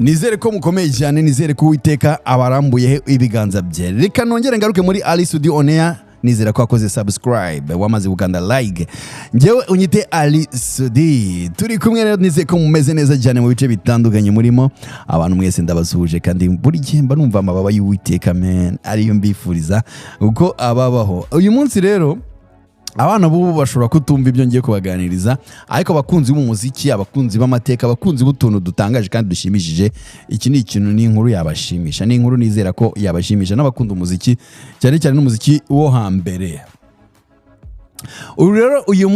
nizere ko mukomeye cyane, nizere ko Uwiteka abarambuye ibiganza bye. Reka nongere ngaruke muri Ali Studio On Air. Nizera ko wakoze subscribe, wamaze gukanda like. Ngewe unyite Ali Sudi. Turi kumwe rero, nizeye ko mumeze neza cyane mu bice bitandukanye murimo. Abantu mwese ndabasuhuje kandi buri gihe mba numva amababa y'Uwiteka man ariyo mbifuriza uko ababaho. Uyu munsi rero abana bubu bashobora kutumva ibyo ngiye kubaganiriza, ariko abakunzi b'umuziki, abakunzi b'amateka, abakunzi b'utuntu dutangaje kandi dushimishije, iki ni ikintu n'inkuru yabashimisha, n'inkuru nizera ko yabashimisha n'abakunda umuziki, cyane cyane n'umuziki wo hambere. Uyu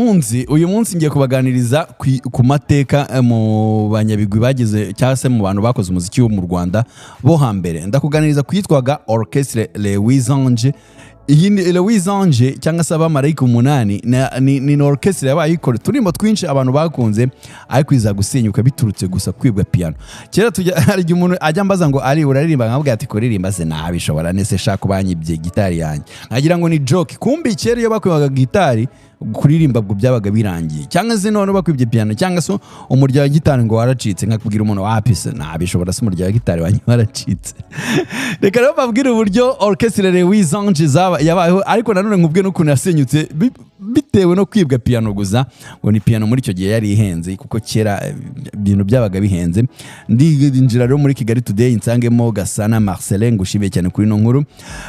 munsi ngiye kubaganiriza ku mateka mu banyabigwi bageze cyangwa se mu bantu bakoze umuziki wo mu Rwanda bo hambere. Ndakuganiriza kuyitwaga Orchestre Les Anges. Iyi ni Les Anges cyangwa se Abamalayika 8 ni orchestre yabaye ikora turimbo twinshi abantu bakunze, ariko iza gusenyuka biturutse gusa kwibwa piano. Kera hari umuntu ajya mbaza ngo ari uraririmba, nkavuga ati kuririmba se nabishobora nese shaka banyibye gitari yanjye, nkagira ngo ni joke. Kumbi kera iyo bakwibaga gitari kuririmba bwo byabaga birangiye, cyangwa se none bakwibye piano cyangwa se umurya wa gitari ngo waracitse, nkakubwira umuntu wapise nabishobora se umurya wa gitari wanyu waracitse. Reka rero babwire uburyo Orchestre Les Anges yabayeho, ariko nanone nkubwe n'ukuntu yasenyutse bitewe no kwibwa piano gusa. Ngo ni piano muri icyo gihe yari ihenze, kuko kera ibintu byabaga bihenze. Ndinjira rero muri Kigali Today insangemo Gasana Marcelin, ngushimiye cyane kuri no nkuru.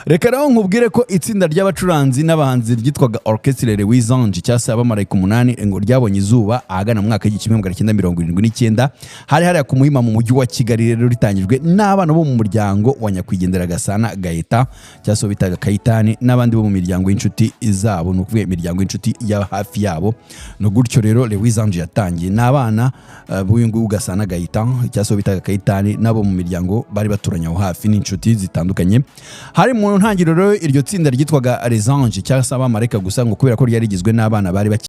Reka rero nkubwire ko itsinda ry'abacuranzi n'abahanzi ryitwaga Orchestre Les Anges cyangwa se Abamalayika 8 ngo ryabonye izuba ahagana mu mwaka w'1979. hari ku Muhima mu mujyi wa Kigali, rero ritangijwe n'abana bo mu muryango wa nyakwigendera Gasana Gaeta cyangwa se bitaga Kayitani, n'abandi bo mu miryango y'inshuti izabo, no kuvuga imiryango y'inshuti ya hafi yabo. No gutyo rero Les Anges yatangiye n'abana b'uyu nguyu Gasana Gaeta cyangwa se bitaga Kayitani, nabo mu miryango bari baturanye aho hafi n'inshuti zitandukanye. Hari mu ntangiriro rero iryo tsinda ryitwaga Les Anges cyangwa se Abamalayika gusa, ngo kubera ko ryari rigizwe n'abana bari